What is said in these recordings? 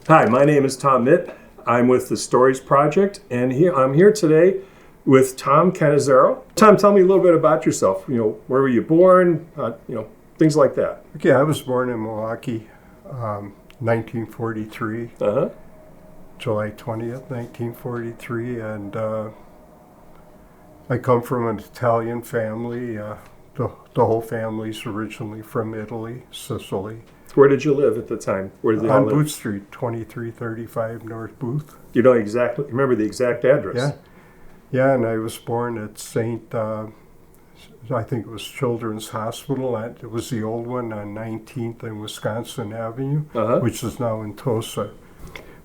Hi, my name is Tom Mitt. I'm with the Stories Project, and I'm here today with Tom Cannizzaro. Tom, tell me a little bit about yourself. Where were you born? Things like that. Okay, I was born in Milwaukee, 1943, July 20th, 1943, and I come from an Italian family. The whole family's originally from Italy, Sicily. Where did you live at the time? Where did they all On live? Booth Street, 2335 North Booth. You know exactly, remember the exact address? Yeah, and I was born at I think it was Children's Hospital. It was the old one on 19th and Wisconsin Avenue, which is now in Tosa.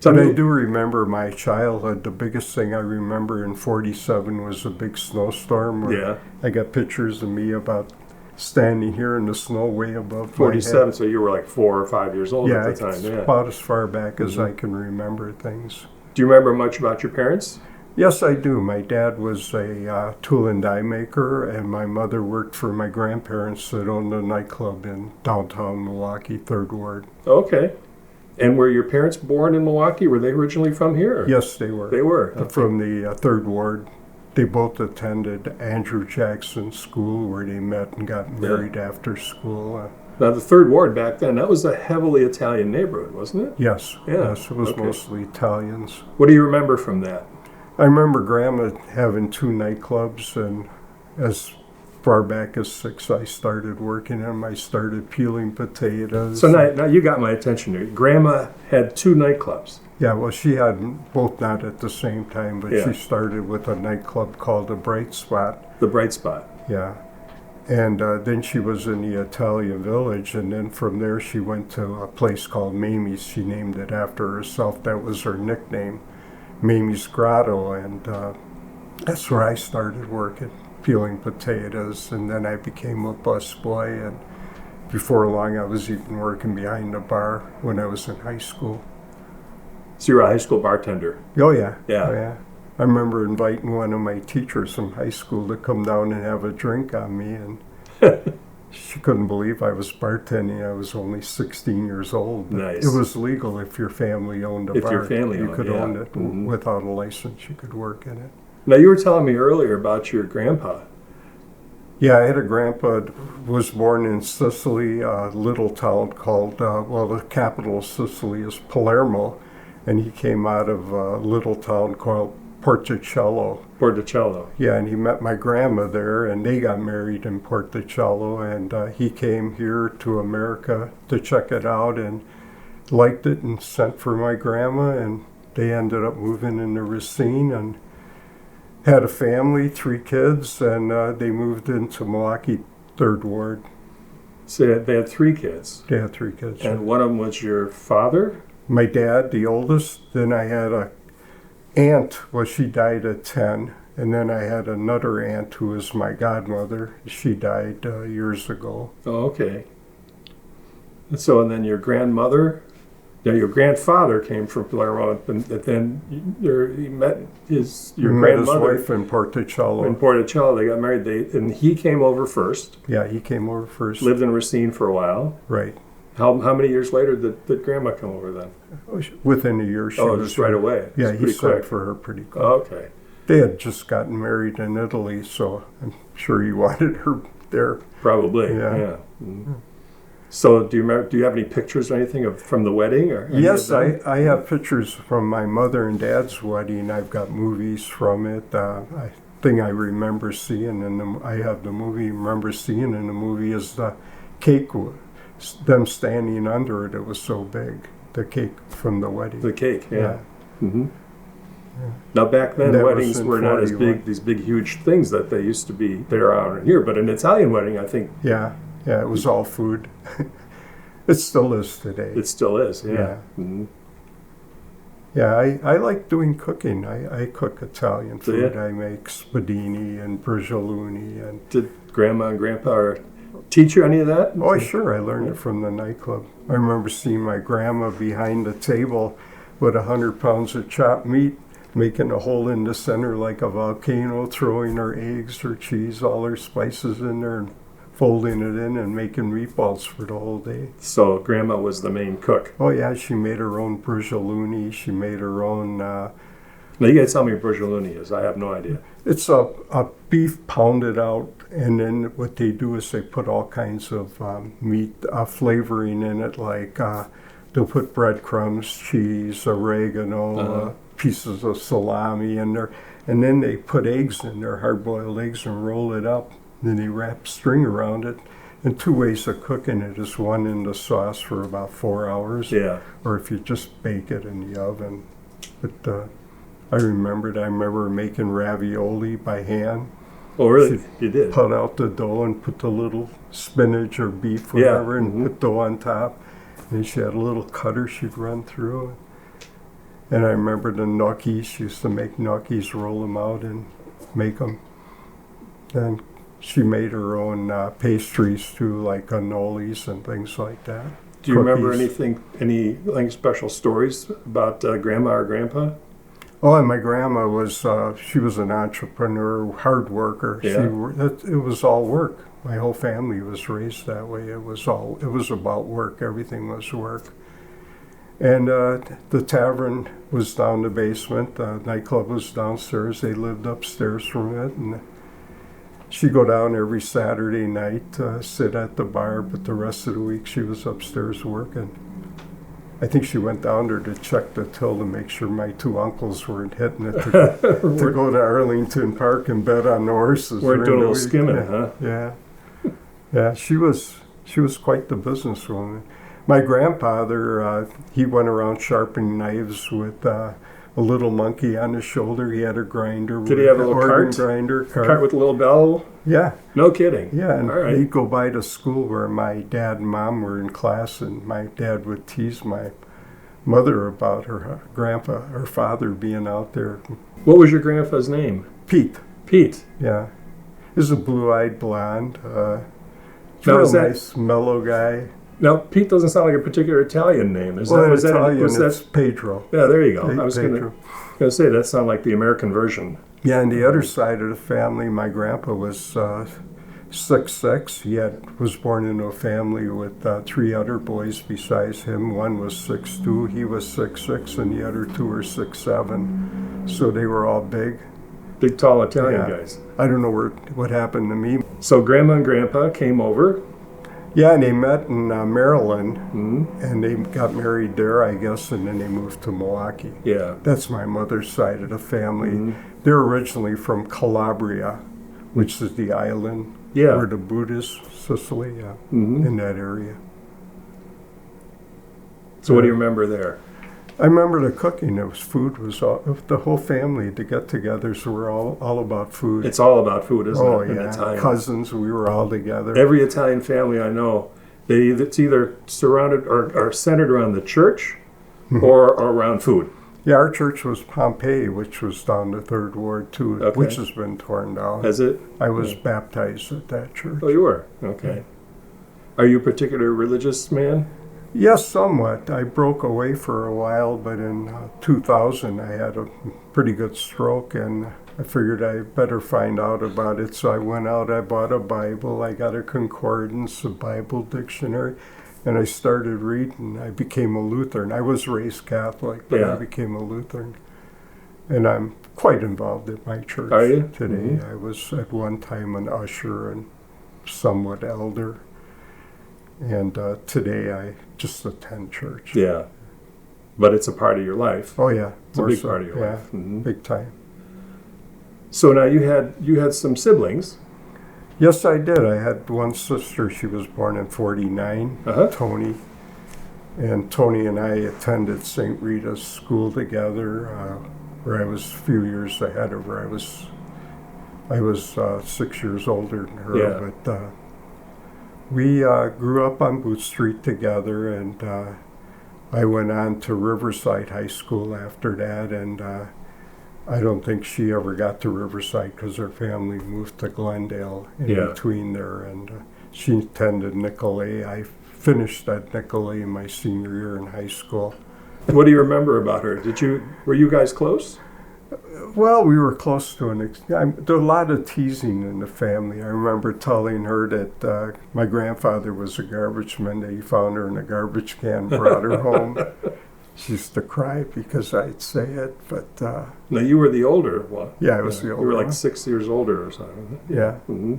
But I do remember my childhood. The biggest thing I remember in 47 was a big snowstorm. Yeah. I got pictures of me about standing here in the snow way above 47, my head. so you were like 4 or 5 years old at the time. It's Yeah. about as far back as I can remember things. Do you remember much about your parents? Yes, I do. My dad was a tool and die maker, and my mother worked for my grandparents that owned a nightclub in downtown Milwaukee, 3rd Ward. Okay. And were your parents born in Milwaukee? Were they originally from here? Yes, they were. They were. Okay. From the 3rd Ward. They both attended Andrew Jackson School, where they met and got married after school. Now, the 3rd Ward back then, that was a heavily Italian neighborhood, wasn't it? Yes. Yeah. Yes, it was mostly Italians. What do you remember from that? I remember Grandma having 2 nightclubs, and as far back as 6, I started working in them. I started peeling potatoes. So now you got my attention here. Grandma had 2 nightclubs. Yeah, well, she had both not at the same time, but she started with a nightclub called the Bright Spot. The Bright Spot. Yeah. And then she was in the Italian Village, and then from there she went to a place called Mamie's. She named it after herself. That was her nickname, Mamie's Grotto, and that's where I started working, peeling potatoes, and then I became a busboy, and before long I was even working behind the bar when I was in high school. So you were a high school bartender? Oh, yeah. Yeah. Oh, yeah. I remember inviting one of my teachers from high school to come down and have a drink on me, and she couldn't believe I was bartending. I was only 16 years old. Nice. It was legal if your family owned a bar. If your family you owned, could own it. Mm-hmm. Without a license, you could work in it. Now, you were telling me earlier about your grandpa. Yeah, I had a grandpa was born in Sicily, a little town called, the capital of Sicily is Palermo, and he came out of a little town called Porticello. Porticello. Yeah, and he met my grandma there, and they got married in Porticello, and he came here to America to check it out and liked it and sent for my grandma, and they ended up moving into Racine and had a family, 3 kids, and they moved into Milwaukee, 3rd Ward. So they had 3 kids. They had 3 kids. And one of them was your father? My dad, the oldest. Then I had a aunt. Well, she died at 10. And then I had another aunt who was my godmother. She died years ago. Oh, okay. And then your grandmother, your grandfather came from Palermo, and then he met your grandmother. His wife in Porticello. In Porticello, they got married. And he came over first. Yeah, he came over first. Lived in Racine for a while. Right. How many years later did Grandma come over then? Within a year, she was just right away. Yeah, he sent quick for her pretty quick. Oh, okay. They had just gotten married in Italy, so I'm sure he wanted her there. Probably. Yeah. Mm-hmm. So do you have any pictures or anything from the wedding? Or yes, I have pictures from my mother and dad's wedding. I've got movies from it. Thing I remember seeing, and I have the movie. Remember seeing in the movie is the cake. Them standing under it. It was so big. The cake from the wedding. The cake. Yeah. Mm-hmm. Yeah. Now back then, that weddings were not as big. These big, huge things that they used to be there out here. But an Italian wedding, I think. Yeah, it was all food. It still is today. It still is. Yeah. Yeah. Mm-hmm. Yeah, I like doing cooking. I cook Italian food. Yeah. I make spadini and briciolini. And did Grandma and Grandpa teach you any of that? Oh, sure. I learned it from the nightclub. I remember seeing my grandma behind the table with 100 pounds of chopped meat, making a hole in the center like a volcano, throwing her eggs, her cheese, all her spices in there, and folding it in and making meatballs for the whole day. So Grandma was the main cook. Oh yeah, she made her own bruschelloni. She made her own. Now you gotta tell me what bruschelloni is. I have no idea. It's a beef pounded out, and then what they do is they put all kinds of meat flavoring in it, like they'll put breadcrumbs, cheese, oregano, pieces of salami in there, and then they put eggs in there, hard-boiled eggs, and roll it up. Then they wrap string around it. And two ways of cooking it is one in the sauce for about 4 hours, or if you just bake it in the oven. But I remember making ravioli by hand. Oh, really? She'd You did? Put out the dough and put the little spinach or beef, whatever, and put dough on top. And she had a little cutter she'd run through. And I remember the gnocchis. She used to make gnocchis, roll them out and make them. And she made her own pastries too, like cannolis and things like that. Do you remember any special stories about Grandma or Grandpa? Oh, and my grandma she was an entrepreneur, hard worker. Yeah. It was all work. My whole family was raised that way. It was about work. Everything was work. And the tavern was down the basement. The nightclub was downstairs. They lived upstairs from it. And she'd go down every Saturday night, sit at the bar, but the rest of the week she was upstairs working. I think she went down there to check the till to make sure my two uncles weren't hitting it to go to Arlington Park and bet on the horses. We're doing a little skimming, huh? Yeah. Yeah, she was quite the businesswoman. My grandfather, he went around sharpening knives with a little monkey on his shoulder. He had a grinder. Did he have a little cart? Cart with a little bell? Yeah. No kidding. Yeah, and all right. he'd go by to school where my dad and mom were in class, and my dad would tease my mother about her father being out there. What was your grandpa's name? Pete. Pete. Yeah. He's a blue-eyed blonde. Nice, mellow guy. Now, Pete doesn't sound like a particular Italian name. It's Pedro. Yeah, there you go. I was going Pedro. to say, that sounded like the American version. Yeah, and the other side of the family, my grandpa was 6'6". He was born into a family with 3 other boys besides him. One was 6'2", he was 6'6", and the other 2 were 6'7". So they were all big. Big, tall Italian guys. I don't know what happened to me. So Grandma and Grandpa came over. Yeah, and they met in Maryland, and they got married there, I guess, and then they moved to Milwaukee. Yeah. That's my mother's side of the family. They're originally from Calabria, which is the island where the Buddhists, Sicily, in that area. So what do you remember there? I remember the cooking. The whole family, the get-togethers were all about food. It's all about food, isn't it? Oh, yeah. Cousins, we were all together. Every Italian family I know, it's either surrounded or centered around the church or around food. Yeah, our church was Pompeii, which was down the Third Ward, too, which has been torn down. Has it? I was baptized at that church. Oh, you were? Okay. Are you a particular religious man? Yes, somewhat. I broke away for a while, but in 2000 I had a pretty good stroke, and I figured I better find out about it. So I went out, I bought a Bible, I got a concordance, a Bible dictionary, and I started reading. I became a Lutheran. I was raised Catholic, but I became a Lutheran. And I'm quite involved in my church today. I was at one time an usher and somewhat elder. And today I just attend church. Yeah. But it's a part of your life. Oh, yeah. It's a big part of your life. Big time. So now you had some siblings. Yes, I did. I had one sister. She was born in 1949, Tony. And Tony and I attended St. Rita's school together, where I was a few years ahead of her. I was 6 years older than her, but we grew up on Boot Street together, and I went on to Riverside High School after that, and I don't think she ever got to Riverside because her family moved to Glendale in between there, and she attended Nicolet. I finished at Nicolet in my senior year in high school. What do you remember about her? Were you guys close? Well, we were close to there was a lot of teasing in the family. I remember telling her that my grandfather was a garbage man, that he found her in a garbage can, brought her home. She used to cry because I'd say it, but... Now, you were the older one. Yeah, I was the older You were like one. 6 years older or something. Yeah. hmm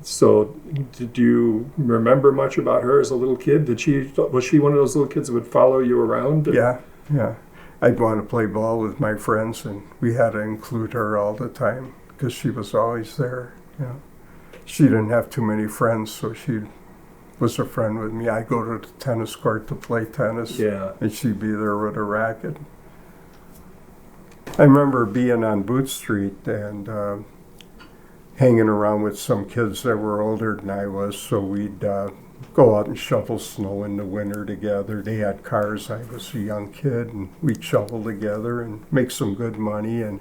So, did you remember much about her as a little kid? Was she one of those little kids that would follow you around? Yeah, yeah. I'd want to play ball with my friends, and we had to include her all the time because she was always there. Yeah. She didn't have too many friends, so she was a friend with me. I'd go to the tennis court to play tennis, Yeah. and she'd be there with a racket. I remember being on Boot Street and hanging around with some kids that were older than I was, so we'd go out and shovel snow in the winter together. They had cars. I was a young kid, and we'd shovel together and make some good money. And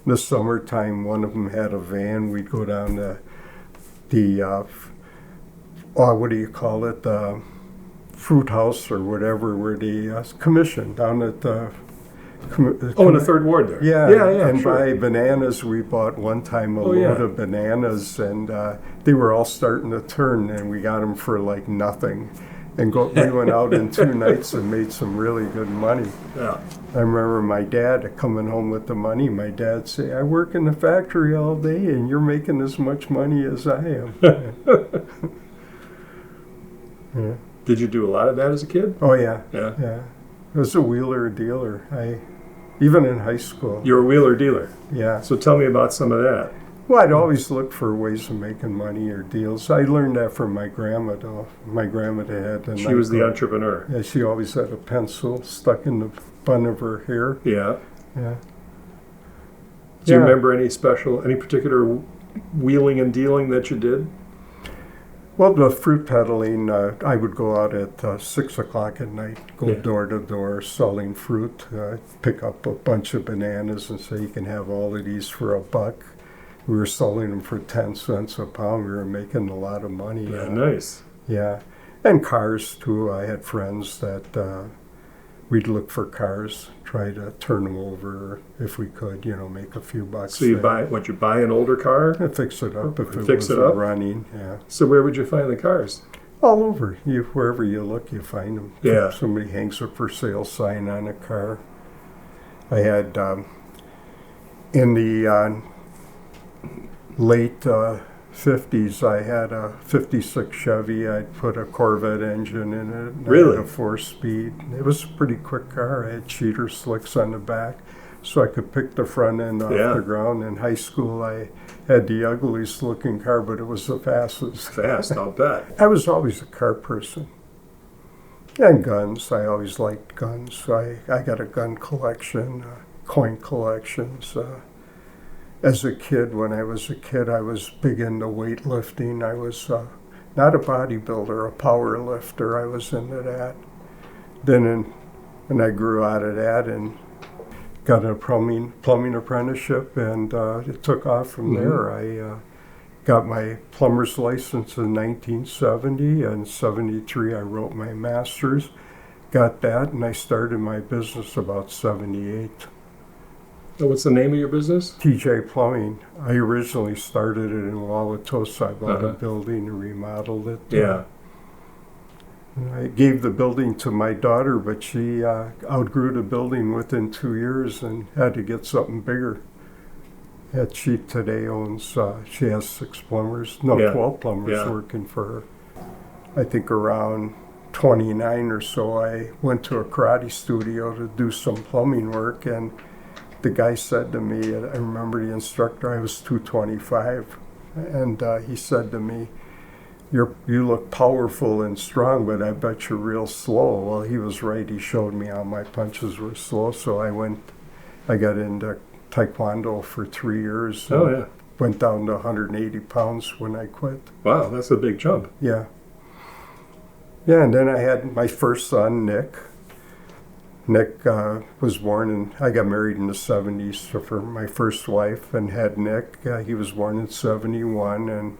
in the summertime, one of them had a van. We'd go down to the, what do you call it, the fruit house or whatever, where the commission down at the... in the Third Ward there. Yeah, and sure. buy bananas. We bought one time a Oh, load yeah. of bananas, and they were all starting to turn, and we got them for like nothing. And we went out in 2 nights and made some really good money. Yeah. I remember my dad coming home with the money. My dad say, "I work in the factory all day, and you're making as much money as I am." Yeah. Did you do a lot of that as a kid? Oh yeah, Yeah. yeah. I was a wheeler dealer. Even in high school. You're a wheeler dealer. Yeah. So tell me about some of that. Well, I'd always look for ways of making money or deals. I learned that from my grandma, though. My grandmother had the She was the entrepreneur. Yeah, she always had a pencil stuck in the bun of her hair. Yeah. Yeah. Do you Yeah. remember any particular wheeling and dealing that you did? Well, the fruit peddling, I would go out at 6 o'clock at night, go door to door selling fruit, pick up a bunch of bananas and say, you can have all of these for $1. We were selling them for 10 cents a pound. We were making a lot of money. Yeah, nice. Yeah. And cars, too. I had friends that we'd look for cars, try to turn them over if we could, make a few bucks. So you there. buy an older car? And fix it up if it Fix it wasn't up? running. Yeah. So where would you find the cars? All over. Wherever you look, you find them. Yeah. Somebody hangs a for sale sign on a car. I had in the late 50s, I had a 56 Chevy. I'd put a Corvette engine in it. Really? I had a 4-speed. It was a pretty quick car. I had cheater slicks on the back, so I could pick the front end off the ground. In high school, I had the ugliest looking car, but it was the fastest. Fast, I'll bet. I was always a car person. And guns. I always liked guns. So I got a gun collection, coin collections. As a kid, when I was a kid, I was big into weightlifting. I was not a bodybuilder, a power lifter. I was into that. Then when I grew out of that and got a plumbing apprenticeship, and it took off from there. I got my plumber's license in 1970, and 73 I wrote my master's, got that, and I started my business about 78. So what's the name of your business? TJ Plumbing. I originally started it in Wauwatosa. I bought a building and remodeled it. Yeah. I gave the building to my daughter, but she outgrew the building within 2 years and had to get something bigger. That she today owns, she has 12 plumbers working for her. I think around 29 or so, I went to a karate studio to do some plumbing work, and the guy said to me, I remember the instructor, I was 225, and he said to me, you look powerful and strong, but I bet you're real slow. Well, he was right. He showed me how my punches were slow, so I got into Taekwondo for 3 years. Oh, yeah. Went down to 180 pounds when I quit. Wow, that's a big jump. Yeah. Yeah, and then I had my first son, Nick. Nick was born in, I got married in the 70s for my first wife and had Nick. He was born in 71, and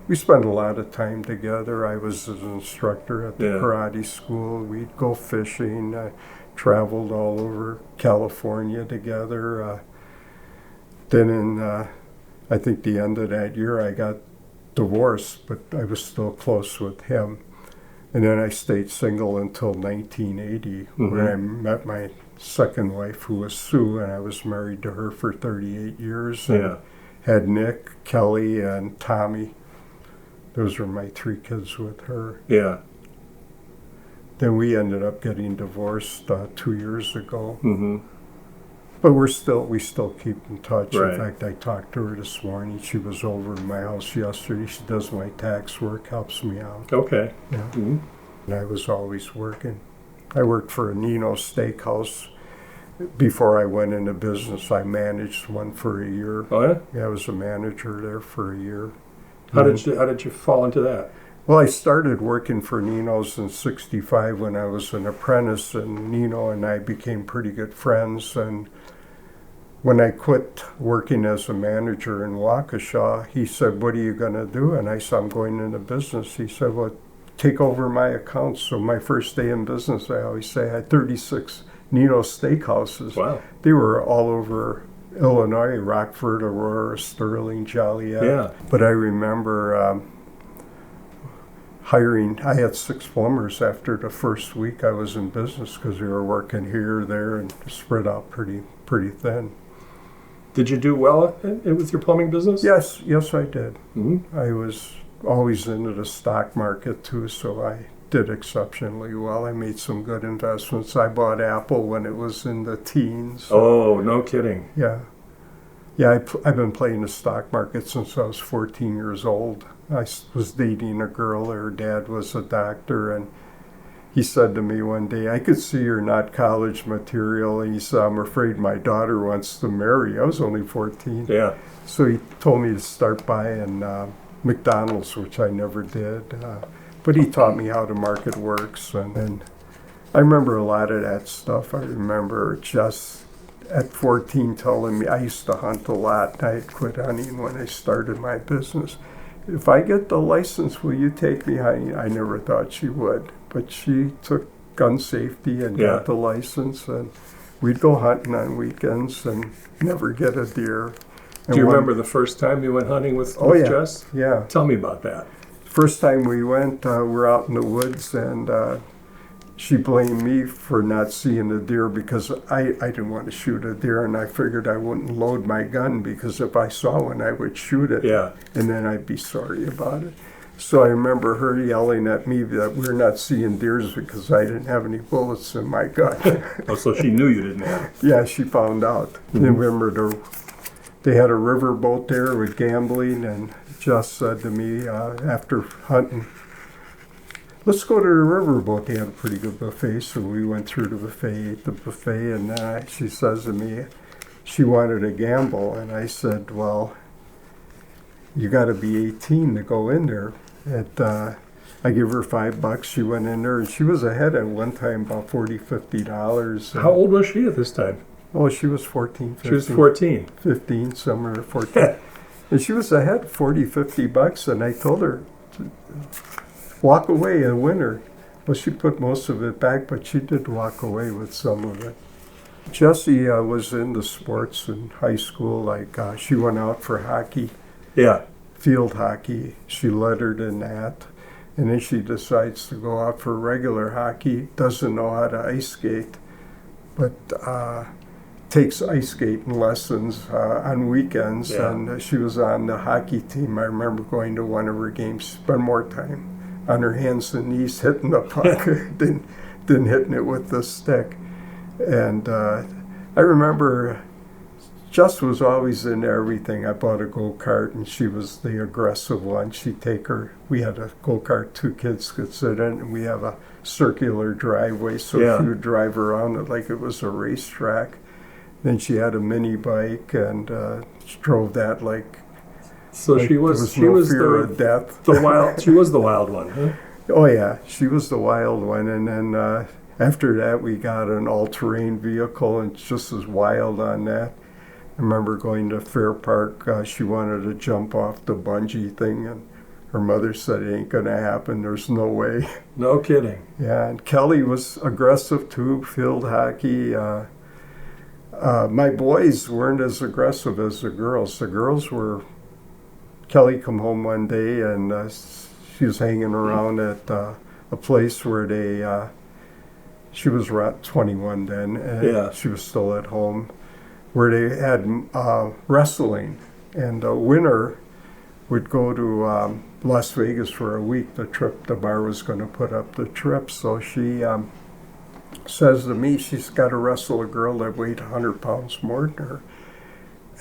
we spent a lot of time together. I was his instructor at the karate school. We'd go fishing, traveled all over California together. Then in, I think the end of that year, I got divorced, but I was still close with him. And then I stayed single until 1980, where I met my second wife, who was Sue, and I was married to her for 38 years. And had Nick, Kelly, and Tommy. Those were my 3 kids with her. Yeah. Then we ended up getting divorced 2 years ago. Mm-hmm. But we still keep in touch. Right. In fact, I talked to her this morning. She was over in my house yesterday. She does my tax work, helps me out. Okay. Yeah. Mm-hmm. And I was always working. I worked for a Nino's Steakhouse. Before I went into business, I managed one for a year. Oh yeah? Yeah, I was a manager there for a year. How did you fall into that? Well, I started working for Nino's in '65 when I was an apprentice, and Nino and I became pretty good friends. And when I quit working as a manager in Waukesha, he said, "What are you going to do?" And I said, "I'm going into business." He said, "Well, take over my accounts." So my first day in business, I always say, I had 36 Nino's Steakhouses. Wow. They were all over Illinois, Rockford, Aurora, Sterling, Joliet. Yeah. But I remember I had 6 plumbers after the first week I was in business because we were working here, there, and spread out pretty thin. Did you do well with your plumbing business? Yes, I did. Mm-hmm. I was always into the stock market too, so I did exceptionally well. I made some good investments. I bought Apple when it was in the teens. Oh, no kidding. Yeah. I've been playing the stock market since I was 14 years old. I was dating a girl. Her dad was a doctor, and he said to me one day, "I could see you're not college material." And he said, "I'm afraid my daughter wants to marry." I was only 14. Yeah. So he told me to start buying McDonald's, which I never did. But he taught me how the market works. And I remember a lot of that stuff. I remember just at 14 telling me, I used to hunt a lot. I had quit hunting when I started my business. "If I get the license, will you take me hunting?" I never thought she would. But she took gun safety and got the license. And we'd go hunting on weekends and never get a deer. And Do you remember the first time you went hunting with Jess? Yeah. Tell me about that. First time we went, we're out in the woods, and she blamed me for not seeing a deer because I didn't want to shoot a deer, and I figured I wouldn't load my gun because if I saw one, I would shoot it, and then I'd be sorry about it. So I remember her yelling at me that we're not seeing deers because I didn't have any bullets in my gun. Oh, so she knew you didn't have. Yeah, she found out. Mm-hmm. And remember, they had a river boat there with gambling, and Jess said to me after hunting, "Let's go to the riverboat." They had a pretty good buffet, so we went through the buffet, ate the buffet, and then she says to me, she wanted to gamble, and I said, "Well, you got to be 18 to go in there." I gave her $5. She went in there, and she was ahead at one time about $40-50. How old was she at this time? Oh, she was 14, 15. She was 14. 15, somewhere 14. And she was ahead $40-50, and I told her, "Walk away and win her." Well, she put most of it back, but she did walk away with some of it. Jessie was into sports in high school. Like she went out for hockey. Yeah. Field hockey. She lettered in that. And then she decides to go out for regular hockey. Doesn't know how to ice skate, but takes ice skating lessons on weekends. Yeah. And she was on the hockey team. I remember going to one of her games, spend more time on her hands and knees hitting the puck than hitting it with the stick. And I remember Jess was always in everything. I bought a go-kart, and she was the aggressive one. She'd take her. We had a go-kart 2 kids could sit in, and we have a circular driveway, so she would drive around it like it was a racetrack. Then she had a mini bike, and she drove that like. So like she was fear of death. She was the wild one, huh? Oh yeah, she was the wild one, and then after that we got an all-terrain vehicle, and just as wild on that. I remember going to Fair Park. She wanted to jump off the bungee thing, and her mother said it ain't gonna happen. There's no way. No kidding. Yeah, and Kelly was aggressive too. Field hockey. My boys weren't as aggressive as the girls. The girls were. Kelly come home one day and she was hanging around at a place where she was around 21 then, and she was still at home, where they had wrestling. And a winner would go to Las Vegas for a week. The bar was going to put up the trip. So she says to me, she's got to wrestle a girl that weighed 100 pounds more than her.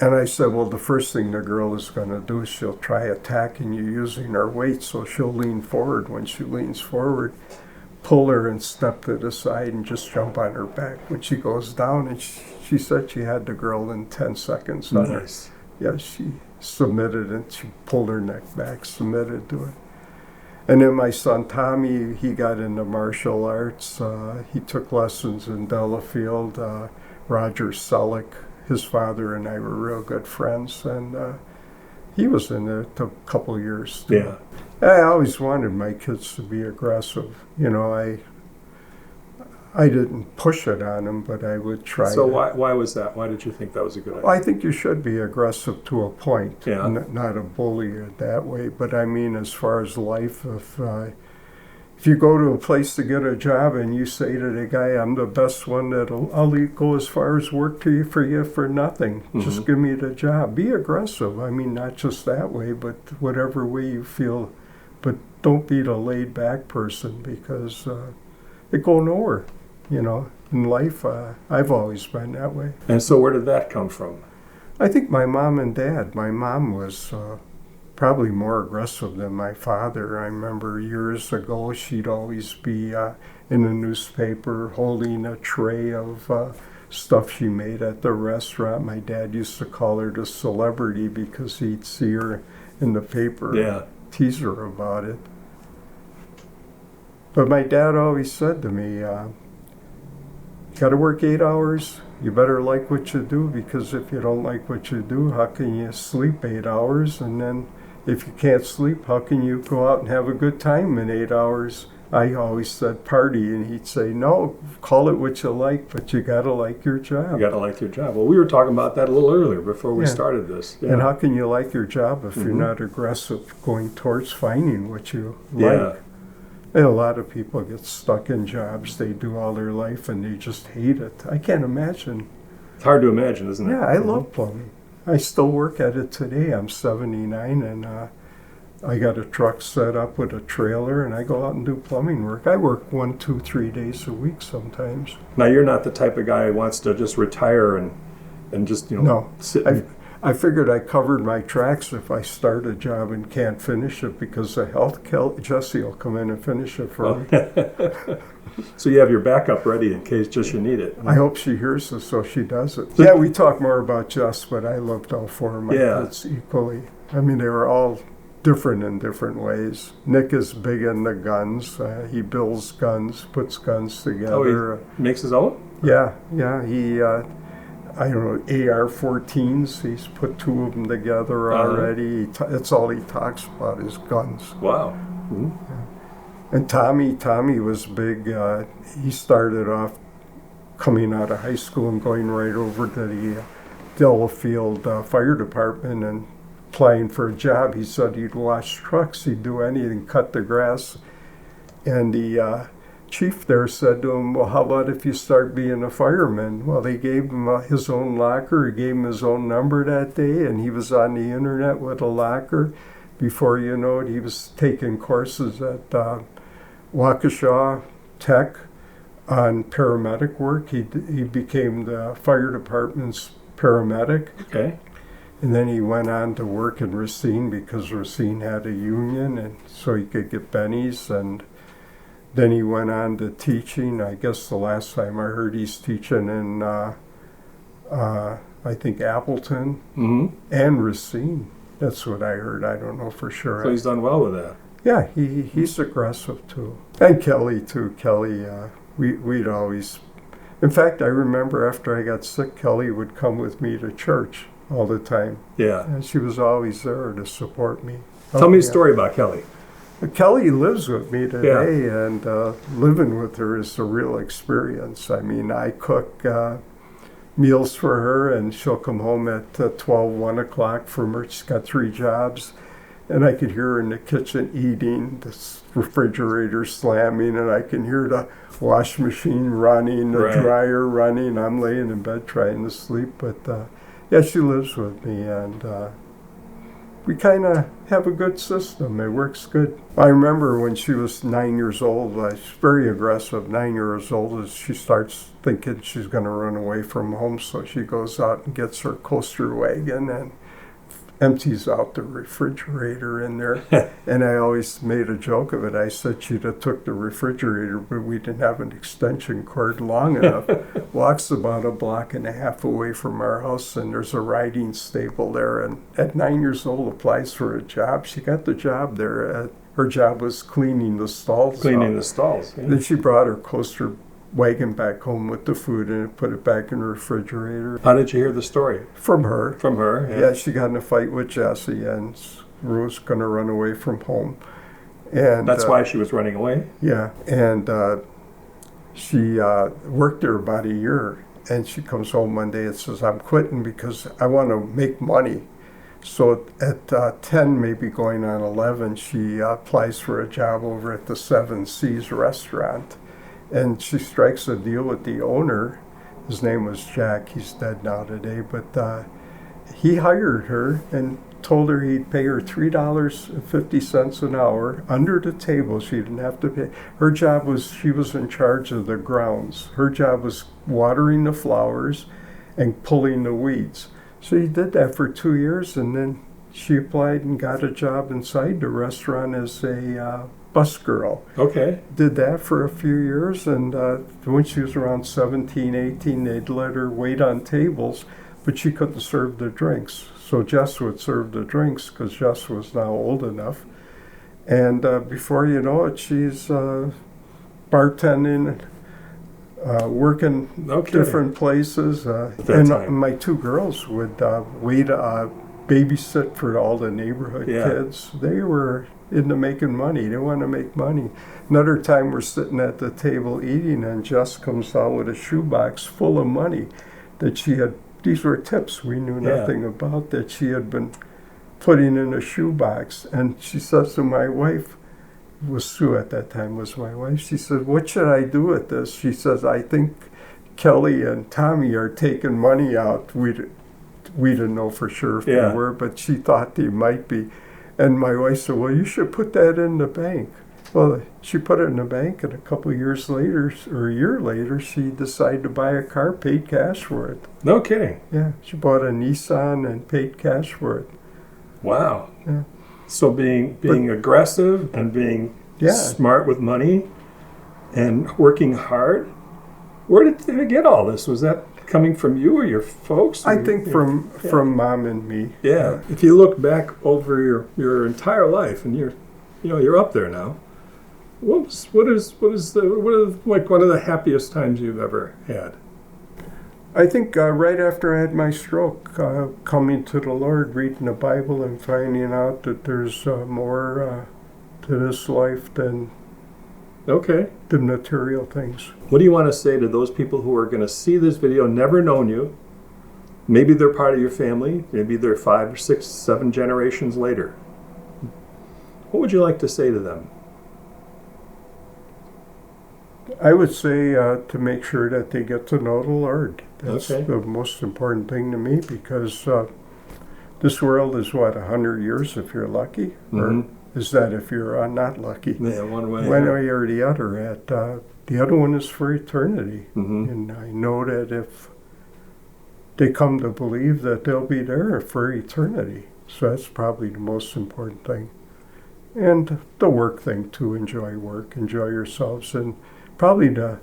And I said, well, the first thing the girl is going to do is she'll try attacking you using her weight. So she'll lean forward. When she leans forward, pull her and step to the side and just jump on her back. When she goes down, and she said she had the girl in 10 seconds. Nice. Yeah, she submitted and she pulled her neck back, submitted to it. And then my son Tommy, he got into martial arts. He took lessons in Delafield. Roger Selleck, his father and I were real good friends, and he was in it a couple of years too. Yeah. I always wanted my kids to be aggressive. You know, I didn't push it on them, but I would try. So why was that? Why did you think that was a good idea? Well, I think you should be aggressive to a point, Yeah. not a bully that way. But I mean, as far as life, if you go to a place to get a job and you say to the guy, "I'm the best one I'll go as far as work for you for nothing. Mm-hmm. Just give me the job." Be aggressive. I mean, not just that way, but whatever way you feel. But don't be the laid back person, because it go nowhere. You know, in life, I've always been that way. And so where did that come from? I think my mom and dad. My mom was probably more aggressive than my father. I remember years ago, she'd always be in a newspaper holding a tray of stuff she made at the restaurant. My dad used to call her the celebrity because he'd see her in the paper, tease her about it. But my dad always said to me, you got to work 8 hours. You better like what you do, because if you don't like what you do, how can you sleep 8 hours? And then if you can't sleep, how can you go out and have a good time in 8 hours? I always said party, and he'd say, no, call it what you like, but you got to like your job. You got to like your job. Well, we were talking about that a little earlier before we started this. Yeah. And how can you like your job if you're not aggressive going towards finding what you like? Yeah. And a lot of people get stuck in jobs they do all their life and they just hate it. I can't imagine. It's hard to imagine, isn't it? Yeah, I love plumbing. I still work at it today. I'm 79, and I got a truck set up with a trailer, and I go out and do plumbing work. I work 1, 2, 3 days a week sometimes. Now, you're not the type of guy who wants to just retire and just, sit. I figured I covered my tracks if I start a job and can't finish it, because the health Jesse will come in and finish it for me. So you have your backup ready in case just you need it. I hope she hears this so she does it. Yeah, we talk more about Jess, but I loved all 4 of my kids equally. I mean, they were all different in different ways. Nick is big into guns. He builds guns, puts guns together. Oh, he makes his own? Yeah. He... I don't know, AR-14s. He's put 2 of them together already. That's all he talks about is guns. Wow. Mm-hmm. Yeah. And Tommy was big. He started off coming out of high school and going right over to the Delafield Fire Department and applying for a job. He said he'd wash trucks, he'd do anything, cut the grass. And the chief there said to him, well, how about if you start being a fireman? Well, they gave him his own locker. He gave him his own number that day, and he was on the internet with a locker. Before you know it, he was taking courses at Waukesha Tech on paramedic work. He became the fire department's paramedic. Okay. And then he went on to work in Racine because Racine had a union, and so he could get bennies. And then he went on to teaching. I guess the last time I heard he's teaching in, I think, Appleton and Racine. That's what I heard. I don't know for sure. So he's done well with that. Yeah, he's aggressive too. And Kelly too. Kelly, we'd always... In fact, I remember after I got sick, Kelly would come with me to church all the time. Yeah. And she was always there to support me. Tell me a story about Kelly. Kelly lives with me today, and living with her is a real experience. I mean, I cook meals for her, and she'll come home at 12, 1 o'clock from her. She's got 3 jobs. And I could hear her in the kitchen eating, the refrigerator slamming, and I can hear the wash machine running, the dryer running. I'm laying in bed trying to sleep. But yeah, she lives with me, and we kind of have a good system. It works good. I remember when she was 9 years old, she's very aggressive, 9 years old, as she starts thinking she's going to run away from home. So she goes out and gets her coaster wagon and empties out the refrigerator in there. And I always made a joke of it. I said she'd have took the refrigerator, but we didn't have an extension cord long enough. Walks about a block and a half away from our house, and there's a riding stable there. And at 9 years old, applies for a job. She got the job there. Her job was cleaning the stalls. Cleaning the stalls. Yeah. Then she brought her coaster wagon back home with the food and put it back in the refrigerator. How did you hear the story? From her. From her, yeah. She got in a fight with Jesse and was going to run away from home. And that's why she was running away? Yeah, and she worked there about a year, and she comes home one day and says, I'm quitting because I want to make money. So at 10, maybe going on 11, she applies for a job over at the Seven Seas restaurant. And she strikes a deal with the owner. His name was Jack. He's dead now today. But he hired her and told her he'd pay her $3.50 an hour under the table. She didn't have to pay. Her job was, she was in charge of the grounds. Her job was watering the flowers and pulling the weeds. So he did that for 2 years, and then she applied and got a job inside the restaurant as a bus girl. Okay. Did that for a few years, and when she was around 17, 18, they'd let her wait on tables, but she couldn't serve the drinks. So Jess would serve the drinks because Jess was now old enough. And before you know it, she's bartending, working different places. And my 2 girls would wait, babysit for all the neighborhood kids. They were into making money. They want to make money. Another time we're sitting at the table eating, and Jess comes out with a shoebox full of money that she had. These were tips we knew nothing about, that she had been putting in a shoebox. And she says to my wife, was Sue at that time, was my wife, she said, what should I do with this? She says, I think Kelly and Tommy are taking money out. We didn't know for sure if they were, but she thought they might be. And my wife said, well, you should put that in the bank. Well, she put it in the bank, and a couple of years later, or a year later, she decided to buy a car, paid cash for it. No kidding. Yeah, she bought a Nissan and paid cash for it. Wow. Yeah. So being aggressive and being smart with money and working hard, where did they get all this? Was that coming from you or your folks? I think from Mom and me. Yeah. If you look back over your entire life, and you're up there now, what are like one of the happiest times you've ever had? I think right after I had my stroke, coming to the Lord, reading the Bible, and finding out that there's more to this life than the material things. What do you want to say to those people who are going to see this video, never known you? Maybe they're part of your family. Maybe they're 5 or 6, 7 generations later. What would you like to say to them? I would say to make sure that they get to know the Lord. That's the most important thing to me, because this world is, 100 years if you're lucky? Or is that if you're not lucky? Yeah, one way. One way or the other. The other one is for eternity. And I know that if they come to believe, that they'll be there for eternity. So that's probably the most important thing. And the work thing too, enjoy work, enjoy yourselves. And probably the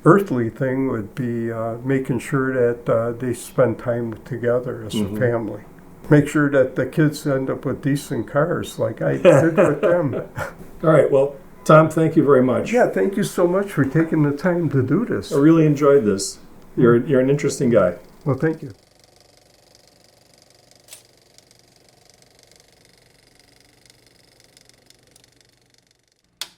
earthly thing would be making sure that they spend time together as a family. Make sure that the kids end up with decent cars like I did with them. All right, well, Tom, thank you very much. Yeah, thank you so much for taking the time to do this. I really enjoyed this. You're an interesting guy. Well, thank you.